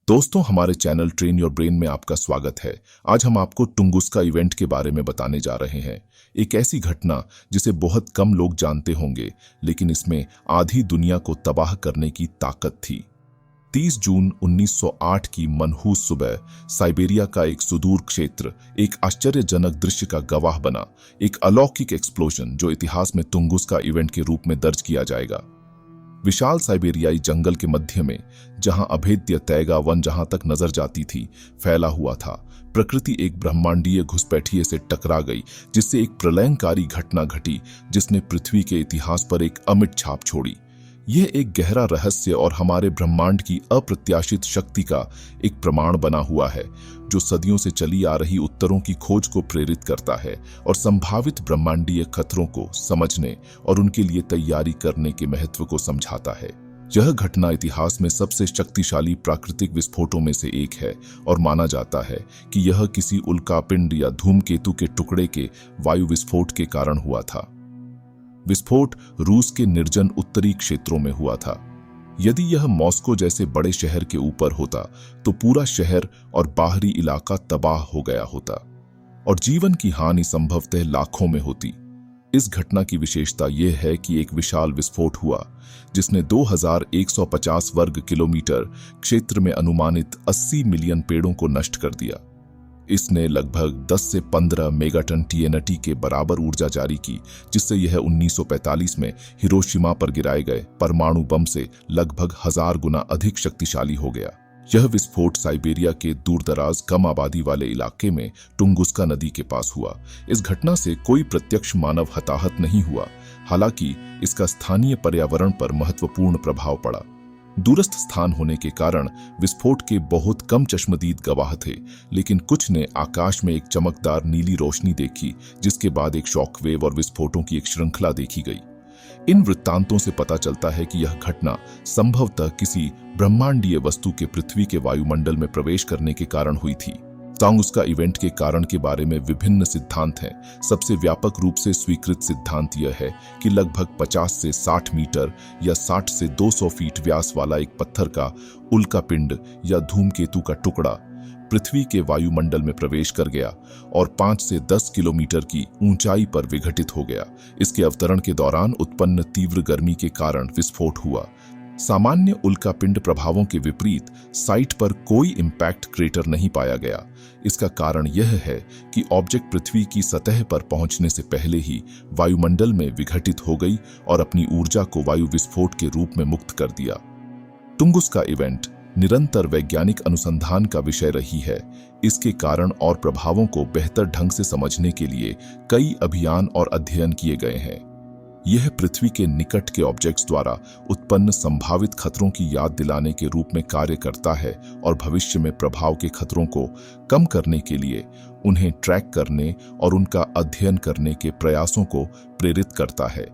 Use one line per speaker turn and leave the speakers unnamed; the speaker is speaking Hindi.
दोस्तों, हमारे चैनल ट्रेन योर ब्रेन में आपका स्वागत है। आज हम आपको टुंगुस्का इवेंट के बारे में बताने जा रहे हैं। एक ऐसी घटना जिसे बहुत कम लोग जानते होंगे, लेकिन इसमें आधी दुनिया को तबाह करने की ताकत थी। 30 जून 1908 की मनहूस सुबह साइबेरिया का एक सुदूर क्षेत्र एक आश्चर्यजनक दृश्य का गवाह बना। एक अलौकिक एक्सप्लोजन जो इतिहास में टुंगुस्का इवेंट के रूप में दर्ज किया जाएगा। विशाल साइबेरियाई जंगल के मध्य में, जहां अभेद्य तैगा वन जहां तक नजर जाती थी, फैला हुआ था, प्रकृति एक ब्रह्मांडीय घुसपैठिए से टकरा गई, जिससे एक प्रलयंकारी घटना घटी जिसने पृथ्वी के इतिहास पर एक अमिट छाप छोड़ी। यह एक गहरा रहस्य और हमारे ब्रह्मांड की अप्रत्याशित शक्ति का एक प्रमाण बना हुआ है, जो सदियों से चली आ रही उत्तरों की खोज को प्रेरित करता है और संभावित ब्रह्मांडीय खतरों को समझने और उनके लिए तैयारी करने के महत्व को समझाता है। यह घटना इतिहास में सबसे शक्तिशाली प्राकृतिक विस्फोटों में से एक है और माना जाता है कि यह किसी उल्कापिंड या धूमकेतु के टुकड़े के वायु विस्फोट के कारण हुआ था। विस्फोट रूस के निर्जन उत्तरी क्षेत्रों में हुआ था। यदि यह मॉस्को जैसे बड़े शहर के ऊपर होता तो पूरा शहर और बाहरी इलाका तबाह हो गया होता और जीवन की हानि संभवतः लाखों में होती। इस घटना की विशेषता यह है कि एक विशाल विस्फोट हुआ जिसने 2150 वर्ग किलोमीटर क्षेत्र में अनुमानित 80 मिलियन पेड़ों को नष्ट कर दिया। इसने लगभग 10 से 15 मेगाटन TNT के बराबर ऊर्जा जारी की, जिससे यह 1945 में हिरोशिमा पर गिराए गए परमाणु बम से लगभग 1000 गुना अधिक शक्तिशाली हो गया। यह विस्फोट साइबेरिया के दूरदराज कम आबादी वाले इलाके में टुंगुस्का नदी के पास हुआ। इस घटना से कोई प्रत्यक्ष मानव हताहत नहीं हुआ, हालांकि इसका स्थानीय पर्यावरण पर महत्वपूर्ण प्रभाव पड़ा। दूरस्थ स्थान होने के कारण विस्फोट के बहुत कम चश्मदीद गवाह थे, लेकिन कुछ ने आकाश में एक चमकदार नीली रोशनी देखी, जिसके बाद एक शॉकवेव और विस्फोटों की एक श्रृंखला देखी गई। इन वृत्तांतों से पता चलता है कि यह घटना संभवतः किसी ब्रह्मांडीय वस्तु के पृथ्वी के वायुमंडल में प्रवेश करने के कारण हुई थी। टुंगुस्का इवेंट के कारण के बारे में विभिन्न सिद्धांत हैं। सबसे व्यापक रूप से स्वीकृत सिद्धांत यह है कि लगभग 50 से 60 मीटर या 60 से 200 फीट व्यास वाला एक पत्थर का उल्कापिंड या धूमकेतु का टुकड़ा पृथ्वी के वायुमंडल में प्रवेश कर गया और 5 से 10 किलोमीटर की ऊंचाई पर विघटित हो गया। इसके अवतरण के दौरान उत्पन्न तीव्र गर्मी के कारण विस्फोट हुआ। सामान्य उल्कापिंड प्रभावों के विपरीत साइट पर कोई इम्पैक्ट क्रेटर नहीं पाया गया। इसका कारण यह है कि ऑब्जेक्ट पृथ्वी की सतह पर पहुंचने से पहले ही वायुमंडल में विघटित हो गई और अपनी ऊर्जा को वायु विस्फोट के रूप में मुक्त कर दिया। टुंगुस्का इवेंट निरंतर वैज्ञानिक अनुसंधान का विषय रही है। इसके कारण और प्रभावों को बेहतर ढंग से समझने के लिए कई अभियान और अध्ययन किए गए हैं। यह पृथ्वी के निकट के ऑब्जेक्ट्स द्वारा उत्पन्न संभावित खतरों की याद दिलाने के रूप में कार्य करता है और भविष्य में प्रभाव के खतरों को कम करने के लिए उन्हें ट्रैक करने और उनका अध्ययन करने के प्रयासों को प्रेरित करता है।